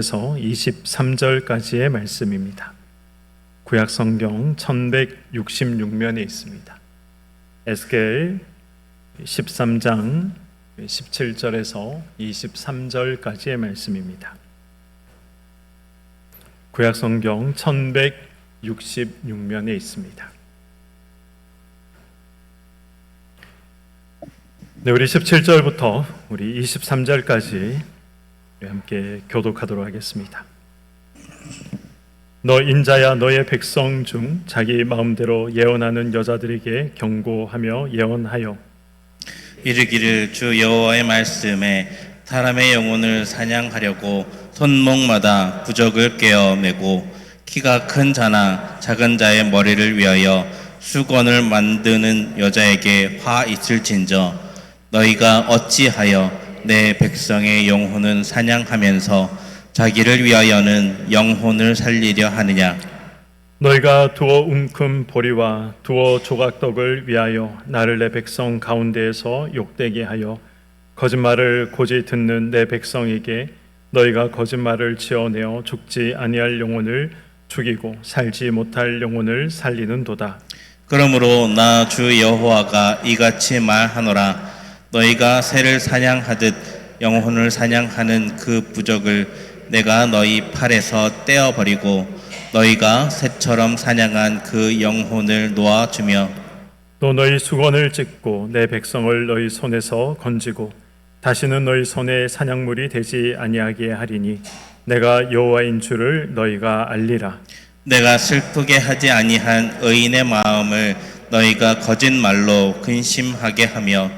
에서 23절까지의 말씀입니다. 구약 성경 1166면에 있습니다. 에스겔 13장 17절에서 23절까지의 말씀입니다. 구약 성경 1166면에 있습니다. 네, 우리 17절부터 우리 23절까지 함께 교독하도록 하겠습니다. 너 인자야, 너의 백성 중 자기 마음대로 예언하는 여자들에게 경고하며 예언하여 이르기를 주 여호와의 말씀에 사람의 영혼을 사냥하려고 손목마다 부적을 꿰어 매고 키가 큰 자나 작은 자의 머리를 위하여 수건을 만드는 여자에게 화 있을진저 너희가 어찌하여 내 백성의 영혼은 사냥하면서 자기를 위하여는 영혼을 살리려 하느냐. 너희가 두어 움큼 보리와 두어 조각떡을 위하여 나를 내 백성 가운데에서 욕되게 하여 거짓말을 고지 듣는 내 백성에게 너희가 거짓말을 지어내어 죽지 아니할 영혼을 죽이고 살지 못할 영혼을 살리는도다. 그러므로 나 주 여호와가 이같이 말하노라. 너희가 새를 사냥하듯 영혼을 사냥하는 그 부적을 내가 너희 팔에서 떼어버리고 너희가 새처럼 사냥한 그 영혼을 놓아주며 또 너희 수건을 찢고 내 백성을 너희 손에서 건지고 다시는 너희 손에 사냥물이 되지 아니하게 하리니 내가 여호와인 줄을 너희가 알리라. 내가 슬프게 하지 아니한 의인의 마음을 너희가 거짓말로 근심하게 하며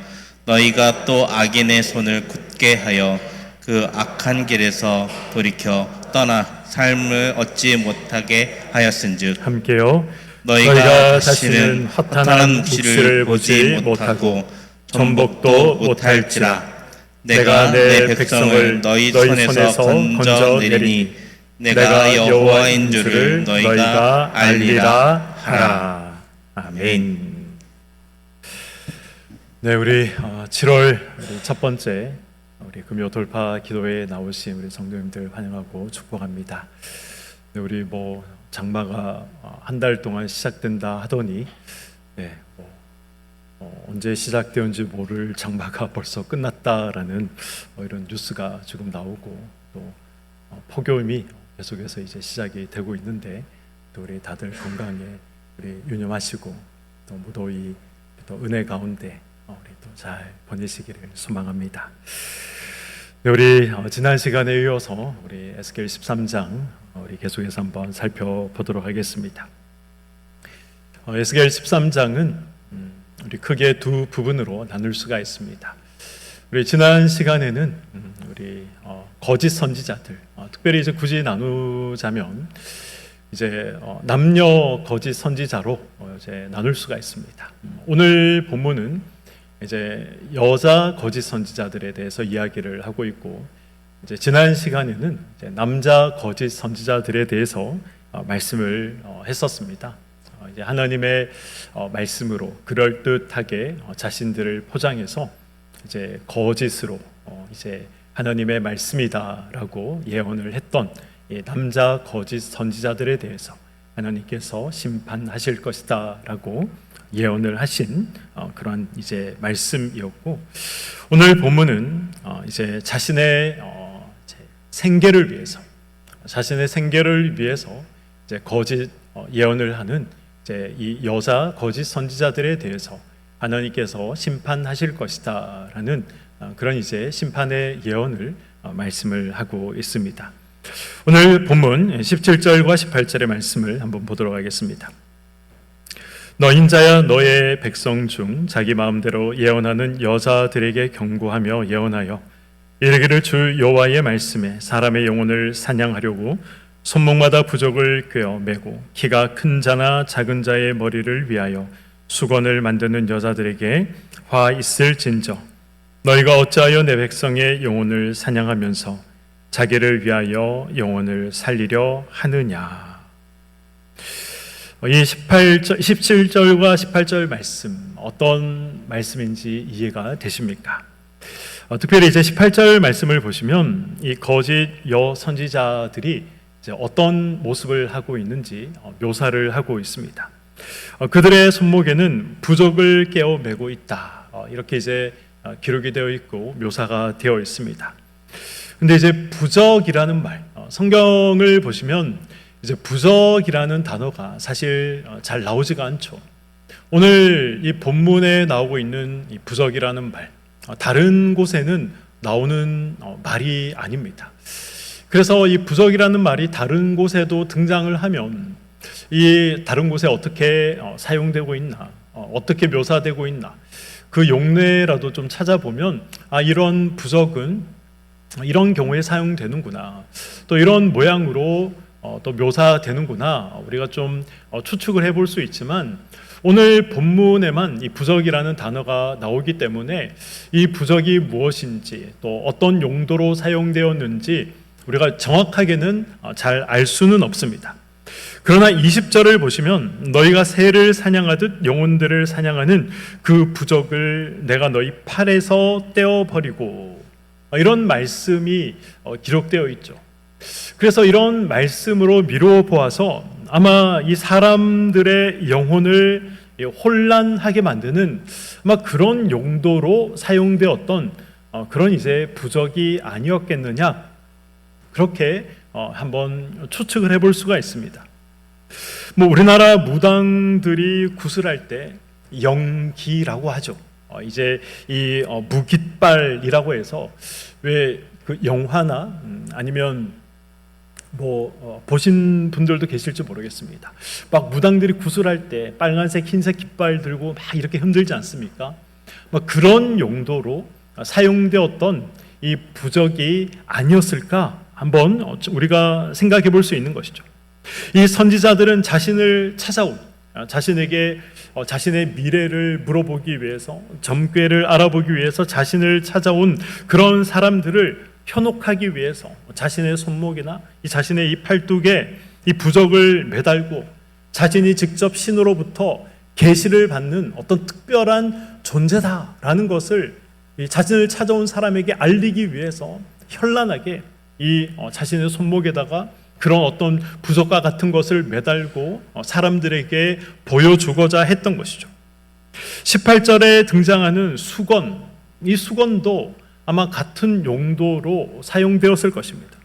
너희가 또 악인의 손을 굳게 하여 그 악한 길에서 돌이켜 떠나 삶을 얻지 못하게 하였은즉 함께요. 너희가 다시는 허탄한 묵시를 보지 못하고 전복도 못할지라. 내가 내 백성을 너희 손에서 건져내리니 내가 여호와인 줄을 너희가 알리라 하라. 아멘. 네, 우리 7월 첫 번째 우리 금요 돌파 기도회에 나오신 우리 성도님들 환영하고 축복합니다. 네, 우리 장마가 한 달 동안 시작된다 하더니 네, 언제 시작되었는지 모를 장마가 벌써 끝났다라는 이런 뉴스가 지금 나오고 또 폭염이 계속해서 이제 시작이 되고 있는데 또 우리 다들 건강에 우리 유념하시고 또 무더위 또 은혜 가운데 우리 또 잘 보내시기를 소망합니다. 네, 우리 지난 시간에 이어서 우리 에스겔 13장 우리 계속해서 한번 살펴보도록 하겠습니다. 에스겔 13장은 우리 크게 두 부분으로 나눌 수가 있습니다. 우리 지난 시간에는 우리 거짓 선지자들, 특별히 이제 굳이 나누자면 이제 남녀 거짓 선지자로 이제 나눌 수가 있습니다. 오늘 본문은 이제 여자 거짓 선지자들에 대해서 이야기를 하고 있고, 이제 지난 시간에는 이제 남자 거짓 선지자들에 대해서 말씀을 했었습니다. 이제 하나님의 말씀으로 그럴듯하게 자신들을 포장해서 이제 거짓으로 이제 하나님의 말씀이다라고 예언을 했던 남자 거짓 선지자들에 대해서 하나님께서 심판하실 것이다라고 예언을 하신 그런 이제 말씀이었고, 오늘 본문은 이제 자신의 생계를 위해서 이제 거짓 예언을 하는 이제 이 여자 거짓 선지자들에 대해서 하나님께서 심판하실 것이다라는 그런 이제 심판의 예언을 말씀을 하고 있습니다. 오늘 본문 17절과 18절의 말씀을 한번 보도록 하겠습니다. 너 인자야, 너의 백성 중 자기 마음대로 예언하는 여자들에게 경고하며 예언하여 이르기를 주 여호와의 말씀에 사람의 영혼을 사냥하려고 손목마다 부적을 꿰어 매고 키가 큰 자나 작은 자의 머리를 위하여 수건을 만드는 여자들에게 화 있을진저 너희가 어찌하여 내 백성의 영혼을 사냥하면서 자기를 위하여 영혼을 살리려 하느냐. 이 17절과 18절 말씀 어떤 말씀인지 이해가 되십니까? 특별히 이제 18절 말씀을 보시면 이 거짓 여선지자들이 이제 어떤 모습을 하고 있는지 묘사를 하고 있습니다. 그들의 손목에는 부적을 깨어 메고 있다. 이렇게 이제 기록이 되어 있고 묘사가 되어 있습니다. 근데 이제 부적이라는 말, 성경을 보시면 이제 부적이라는 단어가 사실 잘 나오지가 않죠. 오늘 이 본문에 나오고 있는 이 부적이라는 말, 다른 곳에는 나오는 말이 아닙니다. 그래서 이 부적이라는 말이 다른 곳에도 등장을 하면 이 다른 곳에 어떻게 사용되고 있나, 어떻게 묘사되고 있나, 그 용례라도 좀 찾아보면 이런 부적은 이런 경우에 사용되는구나, 또 이런 모양으로 또 묘사되는구나, 우리가 좀 추측을 해볼 수 있지만 오늘 본문에만 이 부적이라는 단어가 나오기 때문에 이 부적이 무엇인지 또 어떤 용도로 사용되었는지 우리가 정확하게는 잘 알 수는 없습니다. 그러나 20절을 보시면 너희가 새를 사냥하듯 영혼들을 사냥하는 그 부적을 내가 너희 팔에서 떼어버리고, 이런 말씀이 기록되어 있죠. 그래서 이런 말씀으로 미루어 보아서 아마 이 사람들의 영혼을 혼란하게 만드는 아마 그런 용도로 사용되었던 그런 이제 부적이 아니었겠느냐, 그렇게 한번 추측을 해볼 수가 있습니다. 우리나라 무당들이 구슬할 때 영기라고 하죠. 이제 이 무깃발이라고 해서 왜 그 영화나 아니면 보신 분들도 계실지 모르겠습니다. 막 무당들이 구슬할 때 빨간색, 흰색 깃발 들고 막 이렇게 흔들지 않습니까? 그런 용도로 사용되었던 이 부적이 아니었을까 한번 우리가 생각해 볼 수 있는 것이죠. 이 선지자들은 자신을 찾아온, 자신에게 자신의 미래를 물어보기 위해서, 점괘를 알아보기 위해서 자신을 찾아온 그런 사람들을 현혹하기 위해서 자신의 손목이나 자신의 이 팔뚝에 이 부적을 매달고 자신이 직접 신으로부터 계시를 받는 어떤 특별한 존재다라는 것을 이 자신을 찾아온 사람에게 알리기 위해서 현란하게 이 자신의 손목에다가 그런 어떤 부적과 같은 것을 매달고 사람들에게 보여주고자 했던 것이죠. 18절에 등장하는 수건, 이 수건도 아마 같은 용도로 사용되었을 것입니다.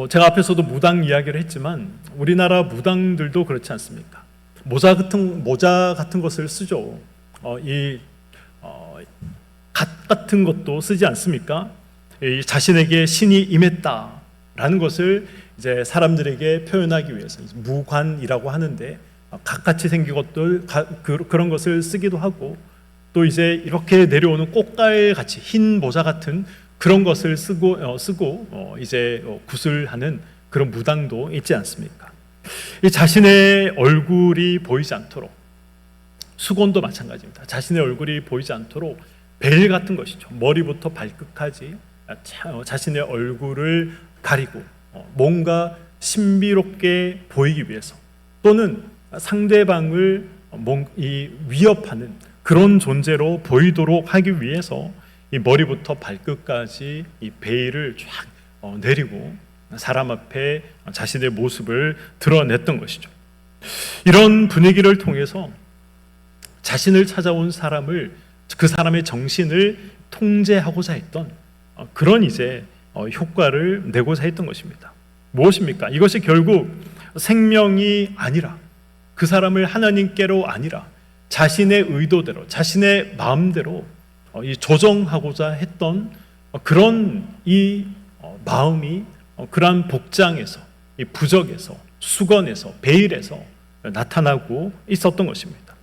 제가 앞에서도 무당 이야기를 했지만 우리나라 무당들도 그렇지 않습니까? 모자 같은 것을 쓰죠. 갓 같은 것도 쓰지 않습니까? 자신에게 신이 임했다라는 것을 이제 사람들에게 표현하기 위해서 무관이라고 하는데 갓같이 생긴 것들, 그런 것을 쓰기도 하고, 또 이제 이렇게 내려오는 꽃갈 같이 흰 모자 같은 그런 것을 쓰고 이제 구슬하는 그런 무당도 있지 않습니까? 이 자신의 얼굴이 보이지 않도록, 수건도 마찬가지입니다. 자신의 얼굴이 보이지 않도록 벨 같은 것이죠. 머리부터 발끝까지 자신의 얼굴을 가리고 뭔가 신비롭게 보이기 위해서, 또는 상대방을 위협하는 그런 존재로 보이도록 하기 위해서 이 머리부터 발끝까지 이 베일을 쫙 내리고 사람 앞에 자신의 모습을 드러냈던 것이죠. 이런 분위기를 통해서 자신을 찾아온 사람을, 그 사람의 정신을 통제하고자 했던 그런 이제 효과를 내고자 했던 것입니다. 무엇입니까? 이것이 결국 생명이 아니라, 그 사람을 하나님께로 아니라 자신의 의도대로, 자신의 마음대로 조정하고자 했던 그런 이 마음이 그러한 복장에서, 이 부적에서, 수건에서, 베일에서 나타나고 있었던 것입니다.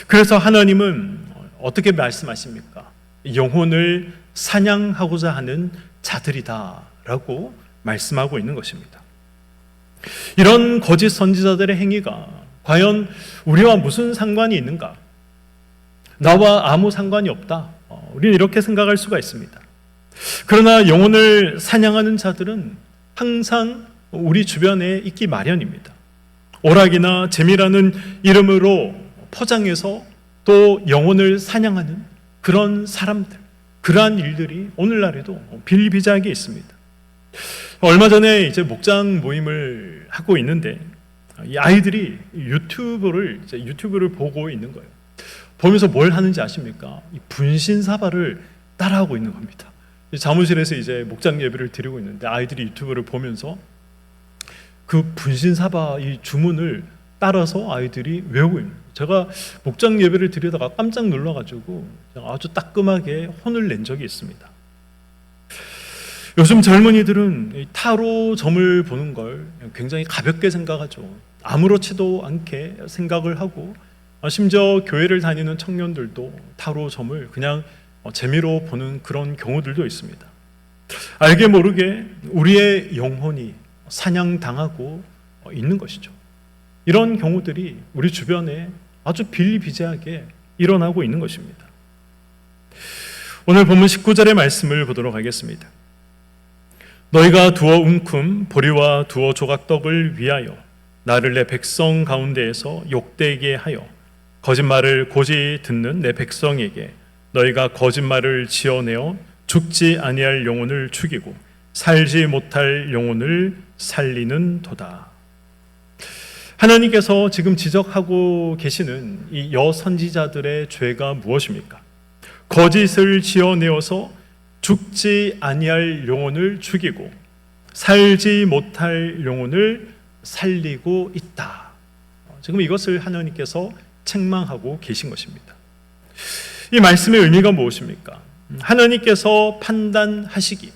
그래서 하나님은 어떻게 말씀하십니까? 영혼을 사냥하고자 하는 자들이다라고 말씀하고 있는 것입니다. 이런 거짓 선지자들의 행위가 과연 우리와 무슨 상관이 있는가? 나와 아무 상관이 없다. 우리는 이렇게 생각할 수가 있습니다. 그러나 영혼을 사냥하는 자들은 항상 우리 주변에 있기 마련입니다. 오락이나 재미라는 이름으로 포장해서 또 영혼을 사냥하는 그런 사람들, 그러한 일들이 오늘날에도 비일비재하게 있습니다. 얼마 전에 이제 목장 모임을 하고 있는데 이 아이들이 유튜브를 보고 있는 거예요. 보면서 뭘 하는지 아십니까? 이 분신사바를 따라하고 있는 겁니다. 사무실에서 이제 목장 예배를 드리고 있는데 아이들이 유튜브를 보면서 그 분신사바 이 주문을 따라서 아이들이 외우고 있는 거예요. 제가 목장 예배를 드리다가 깜짝 놀라가지고 아주 따끔하게 혼을 낸 적이 있습니다. 요즘 젊은이들은 타로 점을 보는 걸 굉장히 가볍게 생각하죠. 아무렇지도 않게 생각을 하고 심지어 교회를 다니는 청년들도 타로 점을 그냥 재미로 보는 그런 경우들도 있습니다. 알게 모르게 우리의 영혼이 사냥당하고 있는 것이죠. 이런 경우들이 우리 주변에 아주 비일비재하게 일어나고 있는 것입니다. 오늘 본문 19절의 말씀을 보도록 하겠습니다. 너희가 두어 움큼 보리와 두어 조각 떡을 위하여 나를 내 백성 가운데에서 욕되게 하여 거짓말을 고지 듣는 내 백성에게 너희가 거짓말을 지어내어 죽지 아니할 영혼을 죽이고 살지 못할 영혼을 살리는 도다. 하나님께서 지금 지적하고 계시는 이 여선지자들의 죄가 무엇입니까? 거짓을 지어내어서 죽지 아니할 영혼을 죽이고 살지 못할 영혼을 살리고 있다. 지금 이것을 하나님께서 책망하고 계신 것입니다. 이 말씀의 의미가 무엇입니까? 하나님께서 판단하시기에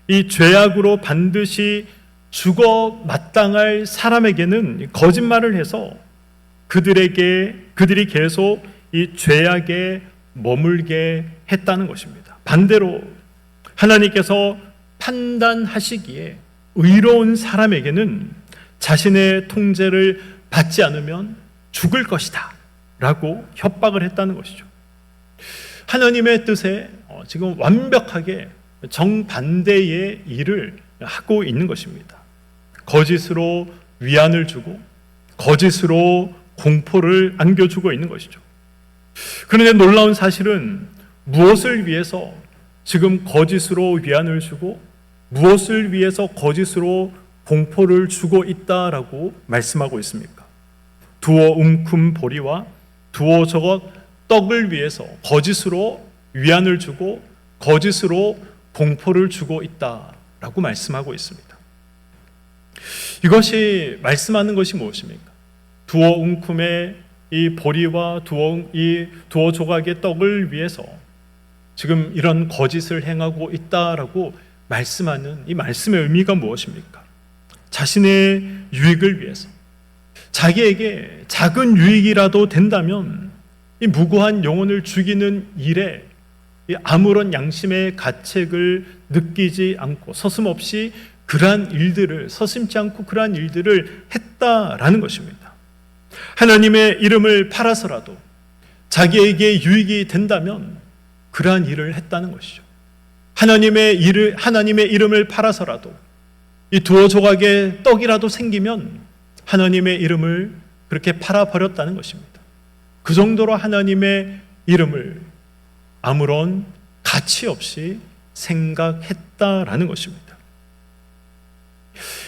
이 죄악으로 반드시 죽어 마땅할 사람에게는 거짓말을 해서 그들이 계속 이 죄악에 머물게 했다는 것입니다. 반대로 하나님께서 판단하시기에 의로운 사람에게는 자신의 통제를 받지 않으면 죽을 것이다 라고 협박을 했다는 것이죠. 하나님의 뜻에 지금 완벽하게 정반대의 일을 하고 있는 것입니다. 거짓으로 위안을 주고 거짓으로 공포를 안겨주고 있는 것이죠. 그런데 놀라운 사실은 무엇을 위해서 지금 거짓으로 위안을 주고 무엇을 위해서 거짓으로 공포를 주고 있다라고 말씀하고 있습니까? 두어 움큼 보리와 두어 저것 떡을 위해서 거짓으로 위안을 주고 거짓으로 공포를 주고 있다라고 말씀하고 있습니다. 이것이 말씀하는 것이 무엇입니까? 두어 움큼의 이 보리와 두어 조각의 떡을 위해서 지금 이런 거짓을 행하고 있다라고 말씀하는 이 말씀의 의미가 무엇입니까? 자신의 유익을 위해서 자기에게 작은 유익이라도 된다면 이 무고한 영혼을 죽이는 일에 아무런 양심의 가책을 느끼지 않고 서슴지 않고 그러한 일들을 했다라는 것입니다. 하나님의 이름을 팔아서라도 자기에게 유익이 된다면 그러한 일을 했다는 것이죠. 하나님의 이름을 팔아서라도 이 두어 조각의 떡이라도 생기면 하나님의 이름을 그렇게 팔아버렸다는 것입니다. 그 정도로 하나님의 이름을 아무런 가치 없이 생각했다라는 것입니다.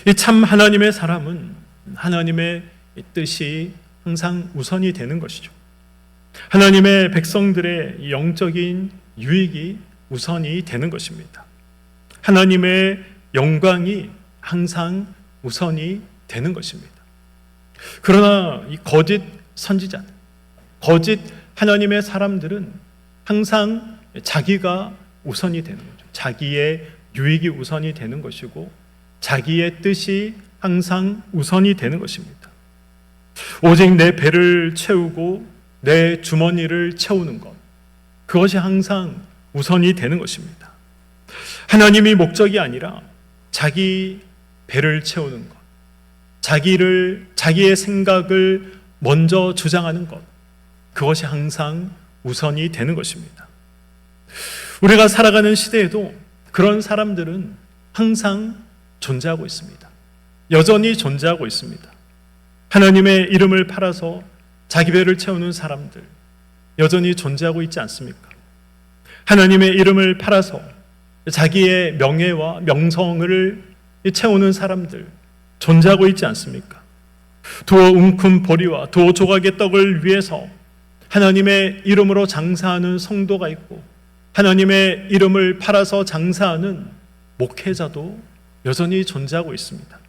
이 참 하나님의 사람은 하나님의 뜻이 항상 우선이 되는 것이죠. 하나님의 백성들의 영적인 유익이 우선이 되는 것입니다. 하나님의 영광이 항상 우선이 되는 것입니다. 그러나 이 거짓 선지자들, 거짓 하나님의 사람들은 항상 자기가 우선이 되는 거죠. 자기의 유익이 우선이 되는 것이고 자기의 뜻이 항상 우선이 되는 것입니다. 오직 내 배를 채우고 내 주머니를 채우는 것, 그것이 항상 우선이 되는 것입니다. 하나님이 목적이 아니라 자기 배를 채우는 것, 자기의 생각을 먼저 주장하는 것, 그것이 항상 우선이 되는 것입니다. 우리가 살아가는 시대에도 그런 사람들은 항상 존재하고 있습니다. 여전히 존재하고 있습니다. 하나님의 이름을 팔아서 자기 배를 채우는 사람들, 여전히 존재하고 있지 않습니까? 하나님의 이름을 팔아서 자기의 명예와 명성을 채우는 사람들 존재하고 있지 않습니까? 두어 웅큼 보리와 두어 조각의 떡을 위해서 하나님의 이름으로 장사하는 성도가 있고, 하나님의 이름을 팔아서 장사하는 목회자도 여전히 존재하고 있습니다.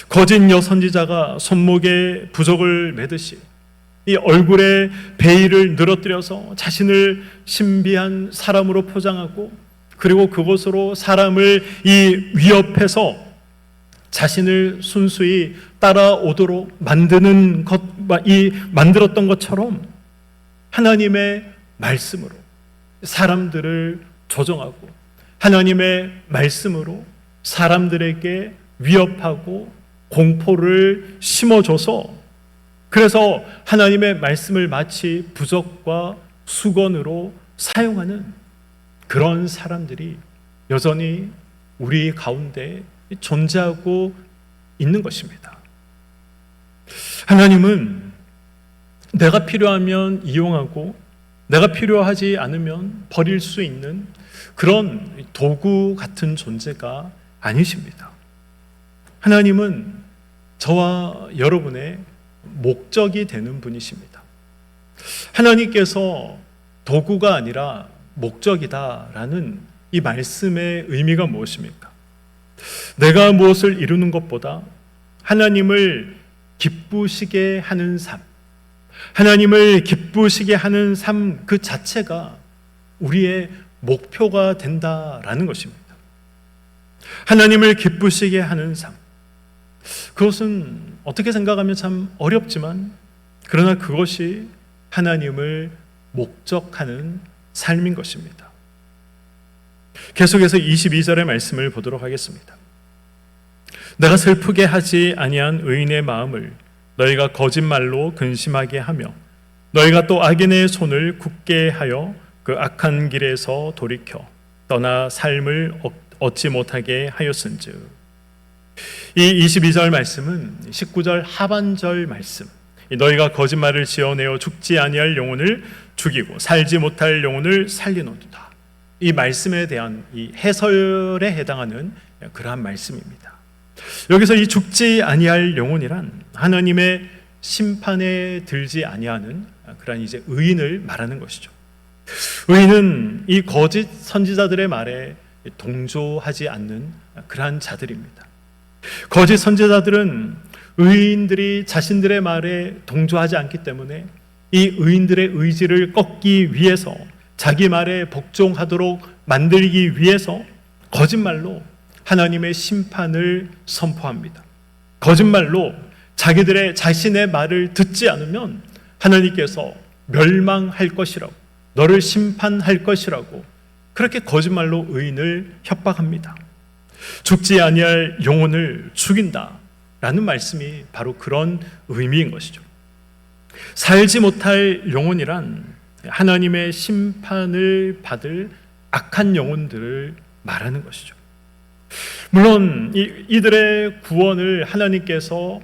거짓 여선지자가 손목에 부적을 매듯이 이 얼굴에 베일을 늘어뜨려서 자신을 신비한 사람으로 포장하고, 그리고 그것으로 사람을 위협해서 자신을 순수히 따라오도록 만들었던 것처럼 하나님의 말씀으로 사람들을 조정하고, 하나님의 말씀으로 사람들에게 위협하고 공포를 심어줘서, 그래서 하나님의 말씀을 마치 부적과 수건으로 사용하는 그런 사람들이 여전히 우리 가운데 존재하고 있는 것입니다. 하나님은 내가 필요하면 이용하고 내가 필요하지 않으면 버릴 수 있는 그런 도구 같은 존재가 아니십니다. 하나님은 저와 여러분의 목적이 되는 분이십니다. 하나님께서 도구가 아니라 목적이다라는 이 말씀의 의미가 무엇입니까? 내가 무엇을 이루는 것보다 하나님을 기쁘시게 하는 삶, 하나님을 기쁘시게 하는 삶 그 자체가 우리의 목표가 된다라는 것입니다. 하나님을 기쁘시게 하는 삶, 그것은 어떻게 생각하면 참 어렵지만, 그러나 그것이 하나님을 목적하는 삶인 것입니다. 계속해서 22절의 말씀을 보도록 하겠습니다. 내가 슬프게 하지 아니한 의인의 마음을 너희가 거짓말로 근심하게 하며 너희가 또 악인의 손을 굳게 하여 그 악한 길에서 돌이켜 떠나 삶을 얻지 못하게 하였은즉. 이 22절 말씀은 19절 하반절 말씀, 너희가 거짓말을 지어내어 죽지 아니할 영혼을 죽이고 살지 못할 영혼을 살리노도다, 이 말씀에 대한 이 해설에 해당하는 그러한 말씀입니다. 여기서 이 죽지 아니할 영혼이란 하나님의 심판에 들지 아니하는 그러한 이제 의인을 말하는 것이죠. 의인은 이 거짓 선지자들의 말에 동조하지 않는 그러한 자들입니다. 거짓 선지자들은 의인들이 자신들의 말에 동조하지 않기 때문에 이 의인들의 의지를 꺾기 위해서, 자기 말에 복종하도록 만들기 위해서 거짓말로 하나님의 심판을 선포합니다. 거짓말로 자신의 말을 듣지 않으면 하나님께서 멸망할 것이라고, 너를 심판할 것이라고 그렇게 거짓말로 의인을 협박합니다. 죽지 아니할 영혼을 죽인다라는 말씀이 바로 그런 의미인 것이죠. 살지 못할 영혼이란 하나님의 심판을 받을 악한 영혼들을 말하는 것이죠. 물론 이들의 구원을 하나님께서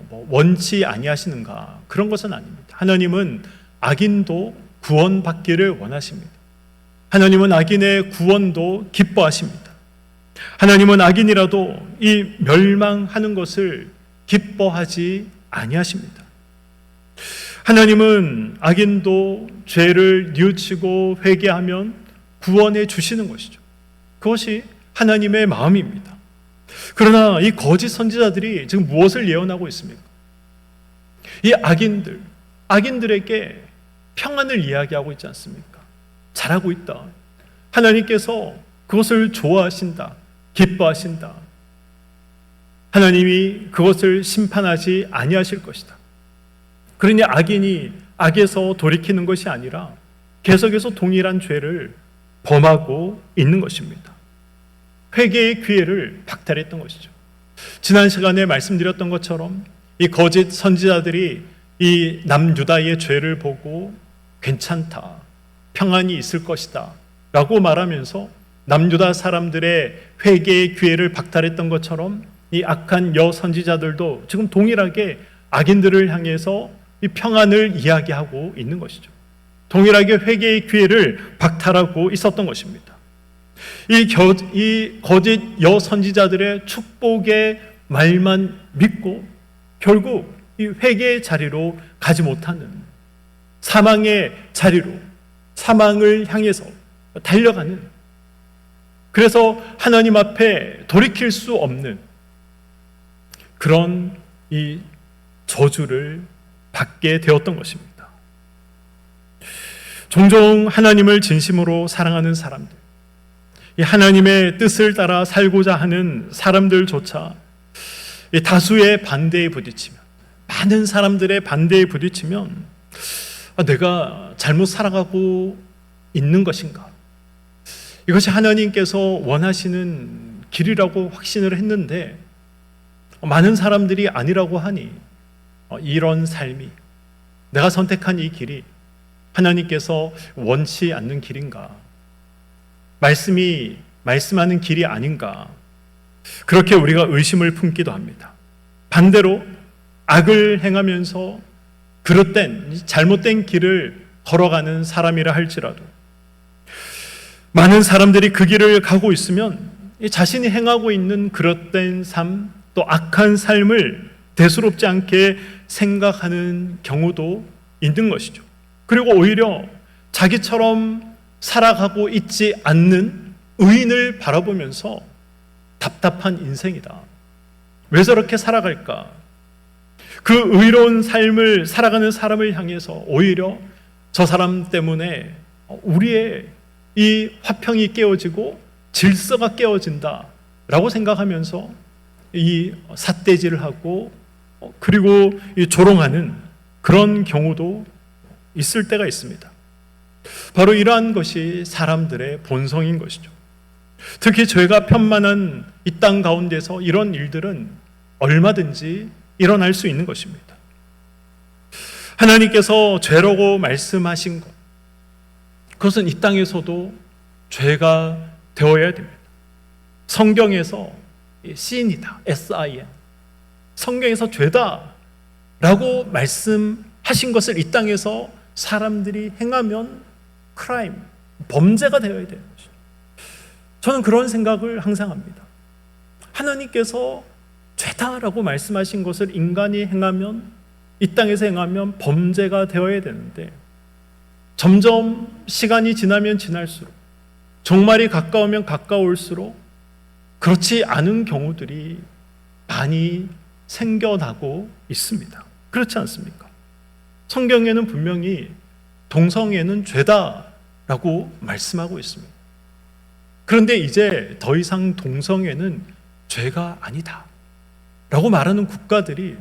원치 아니하시는가, 그런 것은 아닙니다. 하나님은 악인도 구원받기를 원하십니다. 하나님은 악인의 구원도 기뻐하십니다. 하나님은 악인이라도 이 멸망하는 것을 기뻐하지 아니하십니다. 하나님은 악인도 죄를 뉘우치고 회개하면 구원해 주시는 것이죠. 그것이 하나님의 마음입니다. 그러나 이 거짓 선지자들이 지금 무엇을 예언하고 있습니까? 이 악인들에게 평안을 이야기하고 있지 않습니까? 잘하고 있다. 하나님께서 그것을 좋아하신다. 기뻐하신다. 하나님이 그것을 심판하지 아니하실 것이다. 그러니 악인이 악에서 돌이키는 것이 아니라 계속해서 동일한 죄를 범하고 있는 것입니다. 회개의 기회를 박탈했던 것이죠. 지난 시간에 말씀드렸던 것처럼 이 거짓 선지자들이 이 남유다의 죄를 보고 괜찮다, 평안이 있을 것이다 라고 말하면서 남유다 사람들의 회개의 기회를 박탈했던 것처럼 이 악한 여선지자들도 지금 동일하게 악인들을 향해서 이 평안을 이야기하고 있는 것이죠. 동일하게 회개의 기회를 박탈하고 있었던 것입니다. 이 거짓 여선지자들의 축복의 말만 믿고 결국 이 회개의 자리로 가지 못하는 사망의 자리로, 사망을 향해서 달려가는, 그래서 하나님 앞에 돌이킬 수 없는 그런 이 저주를 받게 되었던 것입니다. 종종 하나님을 진심으로 사랑하는 사람들, 이 하나님의 뜻을 따라 살고자 하는 사람들조차 이 다수의 반대에 부딪히면, 많은 사람들의 반대에 부딪히면 내가 잘못 살아가고 있는 것인가? 이것이 하나님께서 원하시는 길이라고 확신을 했는데 많은 사람들이 아니라고 하니 이런 삶이, 내가 선택한 이 길이 하나님께서 원치 않는 길인가? 말씀이 말씀하는 길이 아닌가? 그렇게 우리가 의심을 품기도 합니다. 반대로 악을 행하면서 그릇된 잘못된 길을 걸어가는 사람이라 할지라도 많은 사람들이 그 길을 가고 있으면 자신이 행하고 있는 그릇된 삶, 또 악한 삶을 대수롭지 않게 생각하는 경우도 있는 것이죠. 그리고 오히려 자기처럼 살아가고 있지 않는 의인을 바라보면서 답답한 인생이다, 왜 저렇게 살아갈까? 그 의로운 삶을 살아가는 사람을 향해서 오히려 저 사람 때문에 우리의 이 화평이 깨어지고 질서가 깨어진다 라고 생각하면서 이 삿대질을 하고 그리고 이 조롱하는 그런 경우도 있을 때가 있습니다. 바로 이러한 것이 사람들의 본성인 것이죠. 특히 죄가 편만한 이 땅 가운데서 이런 일들은 얼마든지 일어날 수 있는 것입니다. 하나님께서 죄라고 말씀하신 것, 그것은 이 땅에서도 죄가 되어야 됩니다. 성경에서 sin이다, sin, 성경에서 죄다 라고 말씀하신 것을 이 땅에서 사람들이 행하면 crime, 범죄가 되어야 되는 것이죠. 저는 그런 생각을 항상 합니다. 하나님께서 죄다라고 말씀하신 것을 인간이 행하면, 이 땅에서 행하면 범죄가 되어야 되는데 점점 시간이 지나면 지날수록, 종말이 가까우면 가까울수록 그렇지 않은 경우들이 많이 생겨나고 있습니다. 그렇지 않습니까? 성경에는 분명히 동성애는 죄다라고 말씀하고 있습니다. 그런데 이제 더 이상 동성애는 죄가 아니다 라고 말하는 국가들이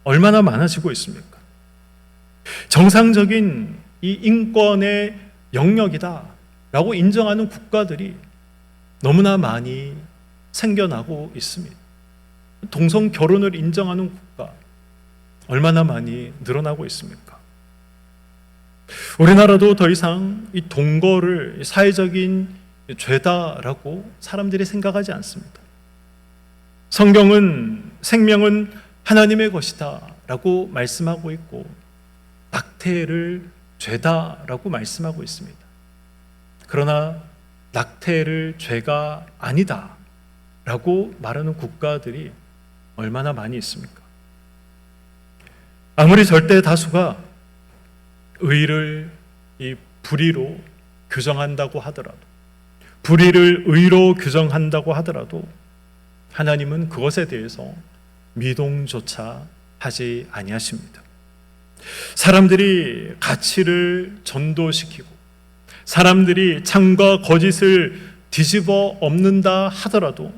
얼마나 많아지고 있습니까? 정상적인 이 인권의 영역이다 라고 인정하는 국가들이 너무나 많이 생겨나고 있습니다. 동성 결혼을 인정하는 국가 얼마나 많이 늘어나고 있습니까? 우리나라도 더 이상 이 동거를 사회적인 죄다라고 사람들이 생각하지 않습니다. 성경은 생명은 하나님의 것이다 라고 말씀하고 있고 낙태를 죄다라고 말씀하고 있습니다. 그러나 낙태를 죄가 아니다 라고 말하는 국가들이 얼마나 많이 있습니까? 아무리 절대 다수가 의를 이 불의로 규정한다고 하더라도, 불의를 의로 규정한다고 하더라도 하나님은 그것에 대해서 미동조차 하지 아니하십니다. 사람들이 가치를 전도시키고 사람들이 참과 거짓을 뒤집어 엎는다 하더라도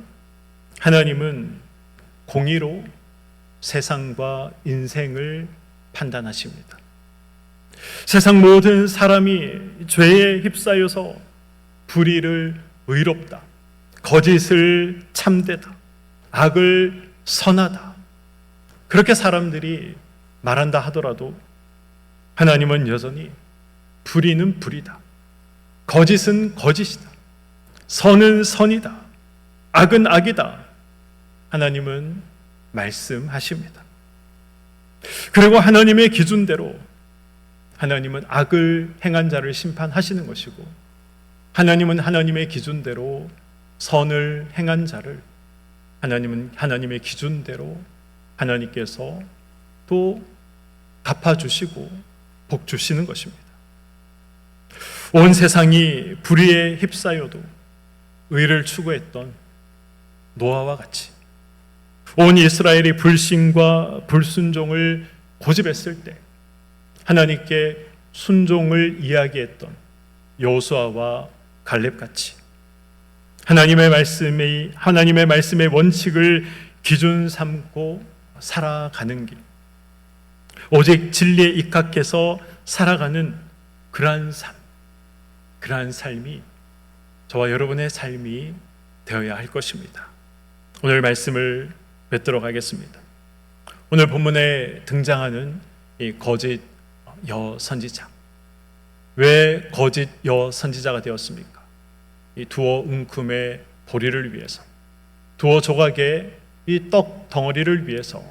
하나님은 공의로 세상과 인생을 판단하십니다. 세상 모든 사람이 죄에 휩싸여서 불의를 의롭다, 거짓을 참되다, 악을 선하다, 그렇게 사람들이 말한다 하더라도 하나님은 여전히 불의는 불이다, 거짓은 거짓이다, 선은 선이다, 악은 악이다, 하나님은 말씀하십니다. 그리고 하나님의 기준대로 하나님은 악을 행한 자를 심판하시는 것이고, 하나님은 하나님의 기준대로 선을 행한 자를 하나님은 하나님의 기준대로 하나님께서 또 갚아주시고 복 주시는 것입니다. 온 세상이 불의에 휩싸여도 의를 추구했던 노아와 같이, 온 이스라엘이 불신과 불순종을 고집했을 때 하나님께 순종을 이야기했던 여호수아와 갈렙같이 하나님의 말씀의 원칙을 기준 삼고 살아가는 길, 오직 진리에 입각해서 살아가는 그러한 삶이 저와 여러분의 삶이 되어야 할 것입니다. 오늘 말씀을 뵙도록 하겠습니다. 오늘 본문에 등장하는 이 거짓 여선지자, 왜 거짓 여선지자가 되었습니까? 이 두어 웅큼의 보리를 위해서, 두어 조각의 이 떡 덩어리를 위해서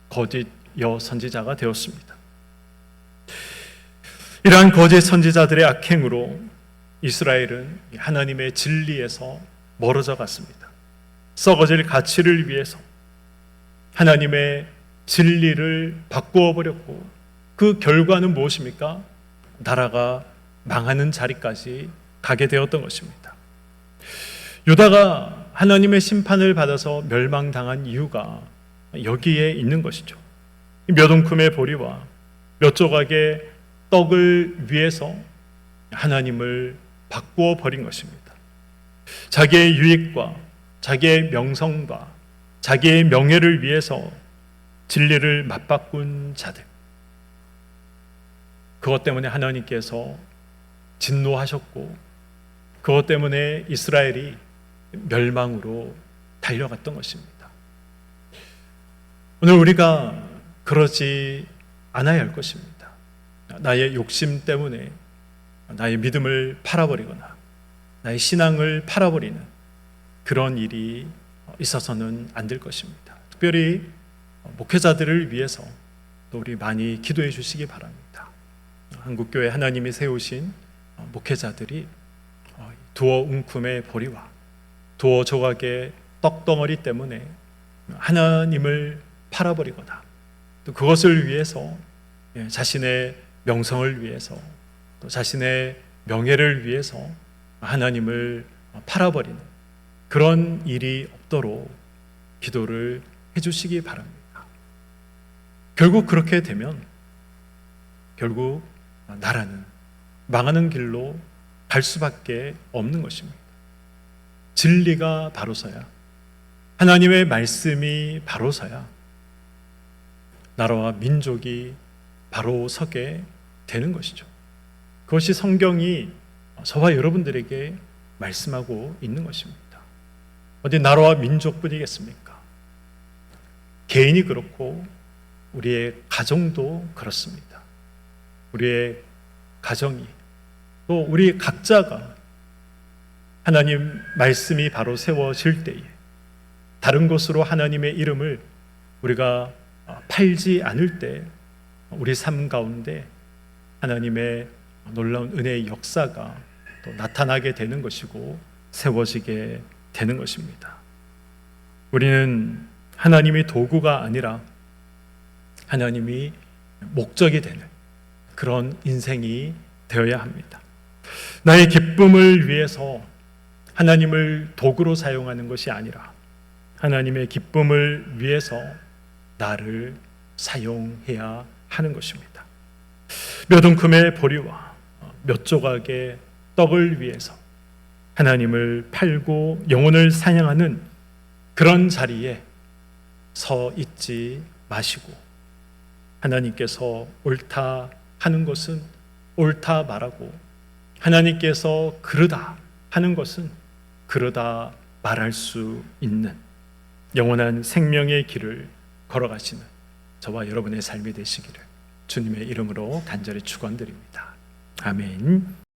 거짓 여선지자가 되었습니다. 이러한 거짓 선지자들의 악행으로 이스라엘은 하나님의 진리에서 멀어져 갔습니다. 썩어질 가치를 위해서 하나님의 진리를 바꾸어 버렸고, 그 결과는 무엇입니까? 나라가 망하는 자리까지 가게 되었던 것입니다. 유다가 하나님의 심판을 받아서 멸망당한 이유가 여기에 있는 것이죠. 몇 웅큼의 보리와 몇 조각의 떡을 위해서 하나님을 바꾸어 버린 것입니다. 자기의 유익과 자기의 명성과 자기의 명예를 위해서 진리를 맞바꾼 자들, 그것 때문에 하나님께서 진노하셨고, 그것 때문에 이스라엘이 멸망으로 달려갔던 것입니다. 오늘 우리가 그러지 않아야 할 것입니다. 나의 욕심 때문에 나의 믿음을 팔아버리거나 나의 신앙을 팔아버리는 그런 일이 있어서는 안 될 것입니다. 특별히 목회자들을 위해서 또 우리 많이 기도해 주시기 바랍니다. 한국교회 하나님이 세우신 목회자들이 두어 웅큼의 보리와 두어 조각의 떡덩어리 때문에 하나님을 팔아버리거나 또 그것을 위해서 자신의 명성을 위해서 또 자신의 명예를 위해서 하나님을 팔아버리는 그런 일이 없도록 기도를 해주시기 바랍니다. 결국 그렇게 되면 결국 나라는 망하는 길로 갈 수밖에 없는 것입니다. 진리가 바로 서야, 하나님의 말씀이 바로 서야 나라와 민족이 바로 서게 되는 것이죠. 그것이 성경이 저와 여러분들에게 말씀하고 있는 것입니다. 어디 나라와 민족뿐이겠습니까? 개인이 그렇고 우리의 가정도 그렇습니다. 우리의 가정이 또 우리 각자가 하나님 말씀이 바로 세워질 때에 다른 곳으로 하나님의 이름을 우리가 팔지 않을 때 우리 삶 가운데 하나님의 놀라운 은혜의 역사가 또 나타나게 되는 것이고 세워지게 되는 것입니다. 우리는 하나님이 도구가 아니라 하나님이 목적이 되는 그런 인생이 되어야 합니다. 나의 기쁨을 위해서 하나님을 도구로 사용하는 것이 아니라 하나님의 기쁨을 위해서 나를 사용해야 하는 것입니다. 몇 웅큼의 보리와 몇 조각의 떡을 위해서 하나님을 팔고 영혼을 사냥하는 그런 자리에 서 있지 마시고 하나님께서 옳다 하는 것은 옳다 말하고 하나님께서 그르다 하는 것은 그르다 말할 수 있는 영원한 생명의 길을 걸어가시는 저와 여러분의 삶이 되시기를 주님의 이름으로 간절히 축원드립니다. 아멘.